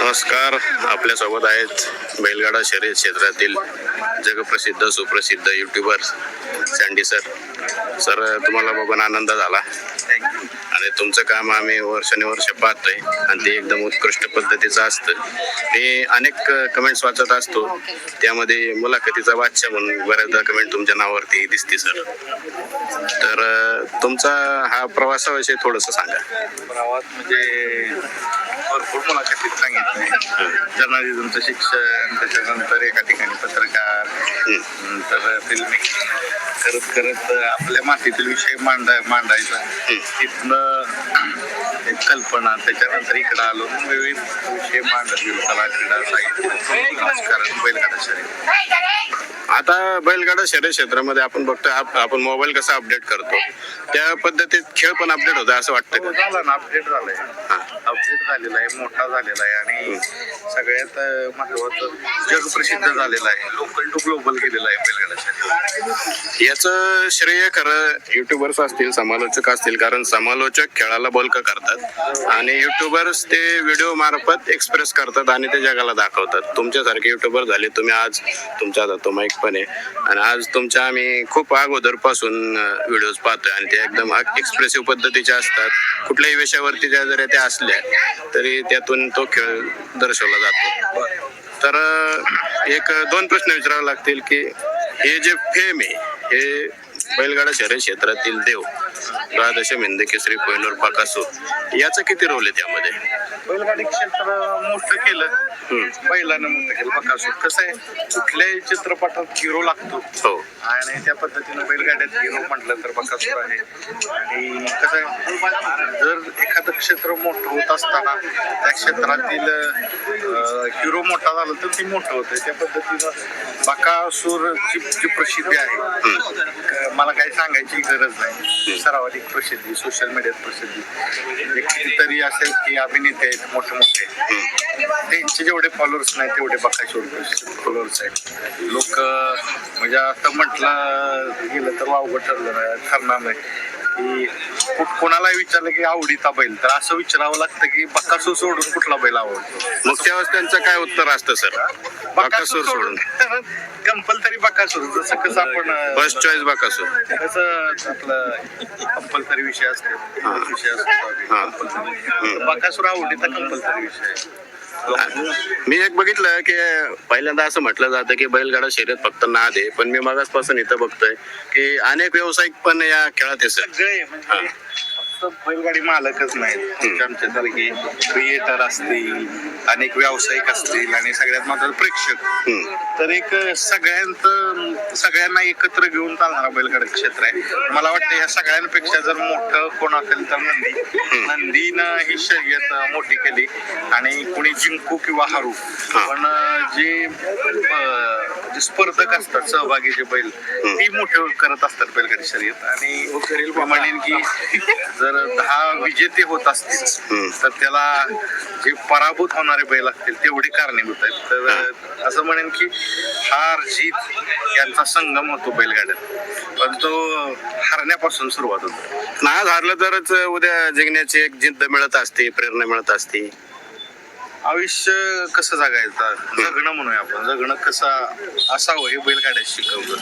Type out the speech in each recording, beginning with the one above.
नमस्कार. आपल्यासोबत आहेत बैलगाडा शर्यत क्षेत्रातील जगप्रसिद्ध सुप्रसिद्ध यूट्यूबर सँडी सर. तुम्हाला बघून आनंद झाला आणि तुमचं काम आम्ही वर्षानुवर्ष पाहतोय आणि ते एकदम उत्कृष्ट पद्धतीचं असतं. मी अनेक कमेंट्स वाचत असतो, त्यामध्ये मुलाखतीचा बादशाह म्हणून बऱ्याचदा कमेंट तुमच्या नावावरती दिसते सर. तर तुमचा हा प्रवासाविषयी थोडंसं सांगा. प्रवास म्हणजे भरपूर मुलाखतीत सांगितले. जर्नलिझमचं शिक्षण, त्याच्यानंतर एका ठिकाणी पत्रकार, नंतर फिल्म करत करत आपल्या मातीतील विषय मांडायचा. तिथनं एक कल्पना, त्याच्यानंतर इकडं आलो विविध विषय मांडत गेलो. कला, क्रीडा, साहित्य, राजकारण, बैलगाडा शर्यत. आता बैलगाडा शर्यत क्षेत्रामध्ये आपण बघतो, आपण मोबाईल कसा अपडेट करतो त्या पद्धतीत खेळ पण अपडेट होता असं वाटतं का? झाला ना, अपडेट झालाय. अपडेट झालेला आहे, मोठा झालेला आहे आणि सगळ्यात महत्वाचं जगप्रसिद्ध झालेला आहे. लोकल टू ग्लोबल केलेला आहे बैलगाडा शर्यत. याचं श्रेय खरं युट्यूबर्स असतील, समालोचक असतील, कारण समालोचक खेळाला बोलकं करतात आणि युट्यूबर्स ते व्हिडिओ मार्फत एक्सप्रेस करतात आणि ते जगाला दाखवतात. तुमच्यासारखे युट्यूबर झाले तुम्ही. आज तुमच्या तो माईक पण आहे आणि आज तुमच्या आम्ही खूप अगोदरपासून व्हिडिओज पाहतोय आणि ते एकदम एक्सप्रेसिव्ह पद्धतीचे असतात. कुठल्याही विषयावरती ज्या जरी त्या असल्या तरी त्यातून तो खेळ दर्शवला जातो. तर एक दोन प्रश्न विचारावे लागतील की हे जे फेम आहे, हे बैलगाडा शर्यत क्षेत्रातील देव द्वादश हिंद केसरी कोहिनूर बकासूर याचा किती रोल आहे त्यामध्ये? बैलगाडी क्षेत्र मोठं केलं, बैलानं मोठं केलं. बकासूर कसं आहे, कुठल्याही चित्रपटात हिरो लागतो हो, आणि त्या पद्धतीनं बैलगाड्यात हिरो म्हटलं तर बकासूर आहे. आणि कसं आहे, जर एखादं क्षेत्र मोठं होत असताना त्या क्षेत्रातील हिरो मोठा झाला तर ती मोठं होतं. त्या पद्धतीनं बकासूरची जी प्रसिद्धी आहे, मला काही सांगायची गरज नाही. सर्वाधिक प्रसिद्धी, सोशल मीडियात प्रसिद्धी. कितीतरी असेल की अभिनेते आहेत मोठे मोठे, त्यांचे जेवढे फॉलोअर्स नाही तेवढे बकासूर फॉलोअर्स आहेत. लोक म्हणजे आता म्हटलं गेलं तर वावगं ठरणार नाही की कोणाला विचारलं की आवडीचा बैल, तर असं विचारावं लागतं की बकासूर सोडून कुठला बैल आवडतो. मग त्यावेळेस त्यांचं काय उत्तर असतं सर? बकासूर सोडून कंपल्सरी बकासूर. जसं कसं आपण फर्स्ट चॉईस बकासूर, कसं आपलं कंपल्सरी विषय असतो, विषय असतो. बकासूर आवडीचा कंपल्सरी विषय आहे. मी एक बघितलं की पहिल्यांदा असं म्हटलं जातं की बैलगाडा शर्यत फक्त नाद आहे, पण मी मागासपासून इथं बघतोय की अनेक व्यावसायिक पण या खेळात आहे सर. सगळे म्हणजे फक्त बैलगाडी मालकच नाहीत, आमच्यासारखे क्रिएटर असतील, अनेक व्यावसायिक असतील आणि सगळ्यात महत्त्वाचं प्रेक्षक. तर एक सगळ्यांना एकत्र घेऊन चालणारा बैलगाडी क्षेत्र आहे. मला वाटतं या सगळ्यांपेक्षा जर मोठं कोण असेल तर नंदीनं ही शर्यत मोठी केली आणि कोणी जिंकू किंवा हरू, पण जे स्पर्धक असतात, सहभागी जे बैल, ती मोठे करत असतात बैलगाडी शर्यत. आणि म्हणेन की जर 10 विजेते होत असतील तर त्याला जे पराभूत होणारे बैल असतील तेवढे कारणीभूत आहेत. तर असं म्हणेन की हार जीत यांचा संगम होतो बैलगाड्यात, पण तो हरण्यापासून सुरुवात होतो. आज हारलं तरच उद्या जिंकण्याची एक जिद्द मिळत असते, प्रेरणा मिळत असते. आयुष्य कसं जगायचं, जगणं म्हणूया आपण, जगणं कसं असावं हे बैलगाड्यात शिकवतं.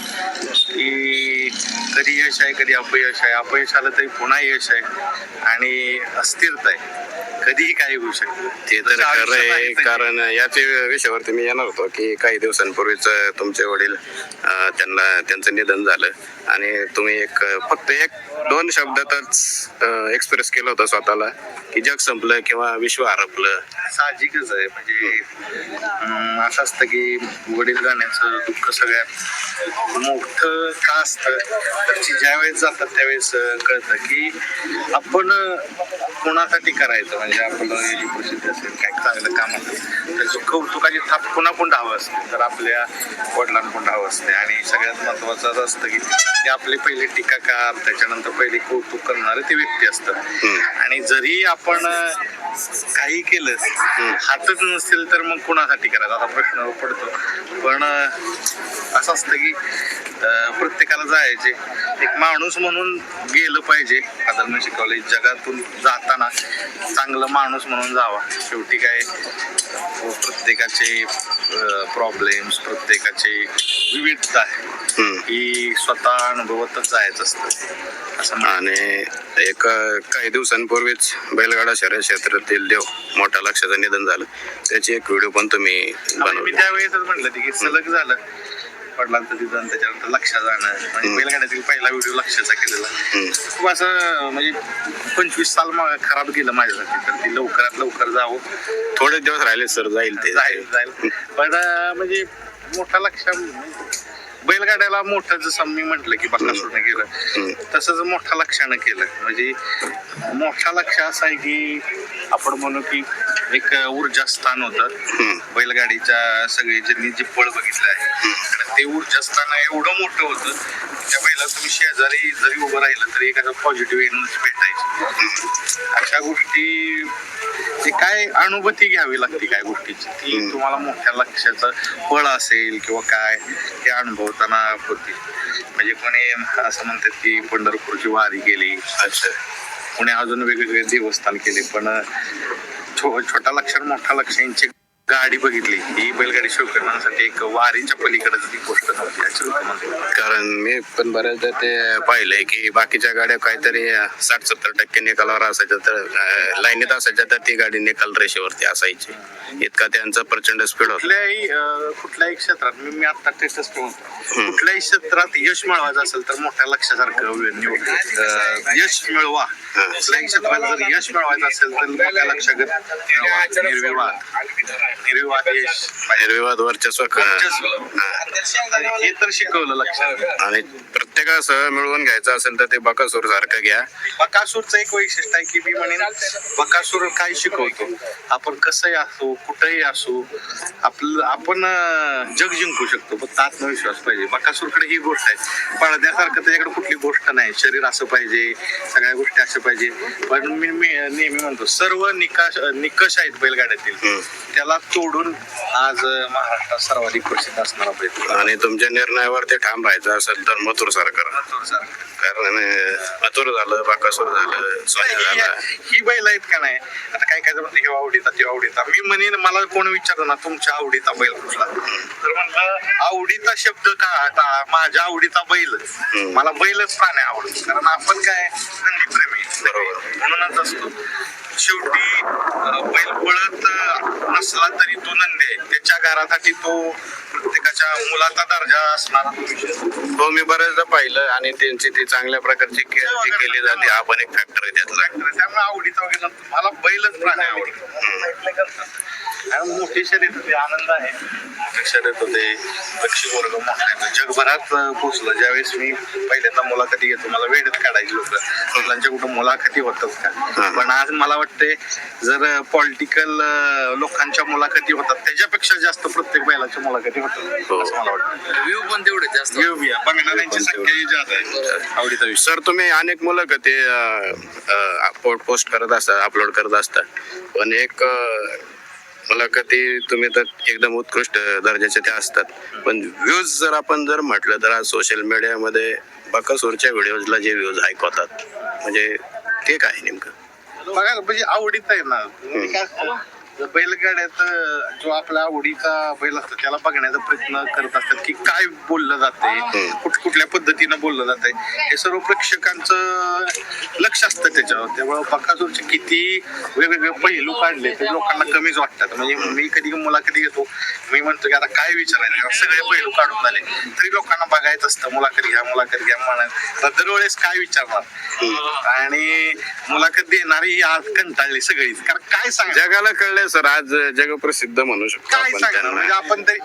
की कधी यश आहे, कधी अपयश आहे. अपयश आलं तरी पुन्हा यश आहे आणि अस्थिरता आहे, कधीही काही होऊ शकतं. ते तर खरं आहे, कारण याच विषयावरती मी येणार होतो की काही दिवसांपूर्वीच तुमचे वडील त्यांचं निधन झालं आणि तुम्ही फक्त एक दोन शब्दातच एक्सप्रेस केलं होतं स्वतःला की जग संपलं किंवा विश्व हरपलं. साहजिकच आहे. म्हणजे असं असतं की वडील जाण्याचं दुःख सगळ्यात मोठं का असतं, तर ज्यावेळेस जातात त्यावेळेस कळतं की आपण कोणासाठी करायचं. म्हणजे आपलं प्रसिद्धी असेल, काय चांगलं काम असेल, त्याची कौतुकाची थाप कोणाकडून हवं असते, तर आपल्या वडिलांकडून हवं असते. आणि सगळ्यात महत्वाचं असं असतं की ते आपले पहिले टीकाकार, त्याच्यानंतर पहिले कौतुक करणारे ते व्यक्ती असतात. आणि जरी आपण काही केलं, हातच नसेल तर मग कोणासाठी करायचं असा प्रश्न पडतो. पण असं असतं की प्रत्येकाला जायचे, एक माणूस म्हणून गेलं पाहिजे. आदरणीय शिकवले, जगातून जाता जाताना चांगलं माणूस म्हणून जावा. शेवटी काय प्रत्येकाचे प्रॉब्लेम्स, प्रत्येकाचे विविधता आहे ही स्वतः अनुभवतच जायचं असतं असं आणि एक काही दिवसांपूर्वीच बैलगाडा शर्यत क्षेत्रातील देव मोठ्या लक्षाचं निधन झालं. त्याची एक व्हिडिओ पण तुम्ही मी बनवली. त्यावेळेसच म्हटलं की सलग झालं वडिलांचं तिथं, त्याच्यानंतर लक्षात जाणं म्हणजे बैलगाड्यातील पहिला व्हिडिओ लक्षाचा केलेला. खूप असं म्हणजे 25 साल खराब गेलं माझ्यासाठी. तर ती लवकरात लवकर जावं. थोडे दिवस राहिले सर, जाईल ते. जाईल पण म्हणजे मोठा लक्ष बैलगाड्याला मोठं जसं मी म्हटलं की बकासूरने केलं तसंच मोठ्या लक्षानं केलं. म्हणजे मोठा लक्ष असा आहे की आपण म्हणू की एक ऊर्जास्थान होतं बैलगाडीच्या. सगळे ज्यांनी जे पळ बघितलं आहे ते ऊर्जास्थान एवढं मोठं होतं त्या बैला तुम्ही शेजारी जरी उभं राहिलं तरी एखादं पॉझिटिव्ह एनर्जी भेटायची. अशा गोष्टी ते काय अनुभूती घ्यावी लागते काय गोष्टीची ती तुम्हाला मोठ्या लक्षाचं फळ असेल किंवा काय हे अनुभवताना होती. म्हणजे कोणी असं म्हणतात की पंढरपूरची वारी केली, अच्छा, कोणी अजून वेगवेगळे देवस्थान केले, पण छोटा लक्ष मोठा लक्ष यांची गाडी बघितली ही बैलगाडी शौकीनांसाठी एक वारीच्या पलीकडे ती गोष्ट नव्हती असे लोक म्हणतात. कारण मी पण बऱ्याचदा ते पाहिलंय की बाकीच्या गाड्या काहीतरी 60-70% निकालावर असायच्या, तर लाईनीत असायच्या तर ती गाडी निकाल रेषेवरती असायची. इतका त्यांचा प्रचंड स्पीड होता. कुठल्याही क्षेत्रात मी आता टेस्टच ठेवतो, कुठल्याही क्षेत्रात यश मिळवायचं असेल तर मोठ्या लक्षासारखं यश मिळवा. कुठल्याही क्षेत्रात जर यश मिळवायचं असेल तर मोठ्या लक्षागत निर्विवाद वर्चस्व हे तर शिकवलं लक्षात. आणि प्रत्येकासह मिळवून घ्यायचं असेल तर ते बकासूर सारखं घ्या. बकासूरचं एक वैशिष्ट्य आहे की मी म्हणेन बकासूर काय शिकवतो, आपण कसंही असो कुठंही असो आपण जग जिंकू शकतो, फक्त आत्मविश्वास पाहिजे. बकासूरकडे ही गोष्ट आहे, पळण्यासारखं त्याच्याकडे कुठली गोष्ट नाही. शरीर असं पाहिजे, सगळ्या गोष्टी असं पाहिजे. पण मी नेहमी म्हणतो सर्व निकष आहेत बैलगाड्यातील, त्याला तोडून आज महाराष्ट्रात सर्वाधिक प्रसिद्ध असणारा बैल. आणि तुमच्या निर्णयावर ते ठाम राहायचं असेल तर मथुर सारखं. कारण मथुर झालं, बकासूर झालं, सोन्या झाला, ही बैल आहेत का नाही. आता काय काय म्हणते हे आवडीता ते आवडीता. मी म्हणेन मला कोण विचारलं ना तुमच्या आवडीचा बैल कुठला, तर म्हणलं आवडीचा शब्द का माझ्या आवडीचा बैल. मला बैलच प्राणी आवडतो, कारण आपण काय नंदीप्रेमी बरोबर म्हणूनच असतो. शेवटी बैल पळत नसला तरी तो नंदी आहे, त्याच्या घरासाठी तो प्रत्येकाच्या मुलाचा दर्जा असणारा हो. मी बऱ्याचदा पाहिलं आणि त्यांची ती चांगल्या प्रकारची केअर केली जाते. हा पण एक फॅक्टर आहे त्यातला. त्यामुळे आवडीचा वगैरे मला बैलच प्राणी आवडतो. मोठी शर्यत होती, आनंद आहे. मोठी शर्यत होते, बक्षीस वर्ग मोठा आहे, जगभरात पोहोचलं. ज्यावेळेस मी पहिल्यांदा मुलाखती घेतो मला वेळच काढायची लोक मुलांच्या कुठं मुलाखती होतात का, पण आज मला वाटते जर पॉलिटिकल लोकांच्या मुलाखती होतात त्याच्यापेक्षा जास्त प्रत्येक बैलाच्या मुलाखती होतात असं मला वाटतं. व्ह्यू पण तेवढे जास्त, व्ह्यू बी बघणाऱ्यांची संख्याही जास्त आहे. आवडीचा विषय सर, तुम्ही अनेक मुलाखती पोस्ट करत असता, अपलोड करत असता, पण एक मुलाखती तुम्ही तर एकदम उत्कृष्ट दर्जाच्या त्या असतात. पण व्ह्यूज जर म्हटलं तर आज सोशल मीडियामध्ये बकासूरच्या व्हिडिओजला जे व्ह्यूज हाईक होतात, म्हणजे ते काय नेमकं बघा. म्हणजे आवडीचा आहे ना, म्हणजे काय असतं बैलगाड्यात जो आपला आवडीचा बैल असतो त्याला बघण्याचा प्रयत्न करत असतात की काय बोललं जाते, कुठल्या पद्धतीनं बोललं जाते, हे सर्व प्रेक्षकांचं लक्ष असतं त्याच्यावर. त्यामुळे बकासूरचे किती वेगवेगळे पैलू काढले ते लोकांना कमीच वाटतात. म्हणजे मी कधी मुलाखती घेतो, मी म्हणतो की आता काय विचारायचं, सगळे पैलू काढून झाले तरी लोकांना बघायचं असतं. मुलाखत घ्या म्हणत दरवेळेस काय विचारणार, आणि मुलाखत देणारी ही आज कंटाळली सगळीच. कारण काय सांग जगाला कळलंय सर, आज जगप्रसिद्ध म्हणू शकतो काय आपण सांगणार. म्हणजे त्यांना. आपण तरी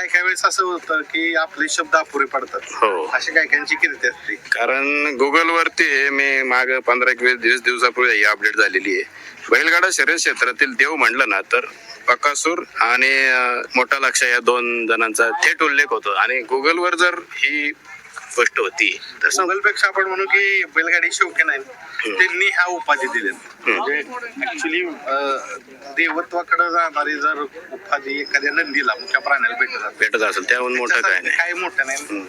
काय वेळेस असं होतं की आपले शब्द अपुरे पडतात. हो. अशी काहींची किती असते. कारण गुगल वरती मी माग 15-20 दिवसापूर्वी ही अपडेट झालेली आहे. बैलगाडा शर्यत क्षेत्रातील देव म्हणलं ना तर बकासूर आणि मोठा लक्ष या 2 जणांचा थेट उल्लेख होतो. आणि गुगलवर जर ही गोष्ट होती. तसं गुगलपेक्षा आपण म्हणू की बैलगाडी शौकीन आहेत त्यांनी ह्या उपाधी दिल्यात. म्हणजे ऍक्च्युली देवत्वाकडे जाणारी जर उपाधी एखाद्या नंदीला मुख्य प्राण्याला भेटत असेल त्याहून मोठं काय नाही. काय मोठं नाही.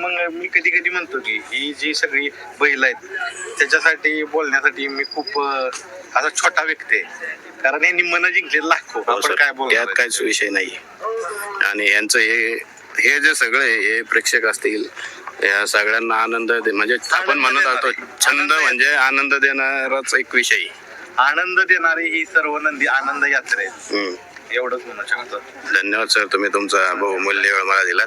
मग मी कधी कधी म्हणतो की ही जी सगळी बैल आहेत त्याच्यासाठी बोलण्यासाठी मी खूप असा छोटा व्यक्ती आहे. कारण यांनी मन जिंकले लाखो. हो आपण सर, काय त्यात बोलणार काहीच विषय नाही. आणि यांचं हे जे सगळे हे प्रेक्षक असतील या सगळ्यांना आनंद म्हणजे आपण म्हणत आहोत छंद म्हणजे आनंद देणाराच एक विषय. आनंद देणारी ही सर्व नंदी आनंद यात्रा आहे. एवढंच म्हणू शकतो. धन्यवाद सर, तुम्ही तुमचा बहुमूल्य वेळ मला दिला.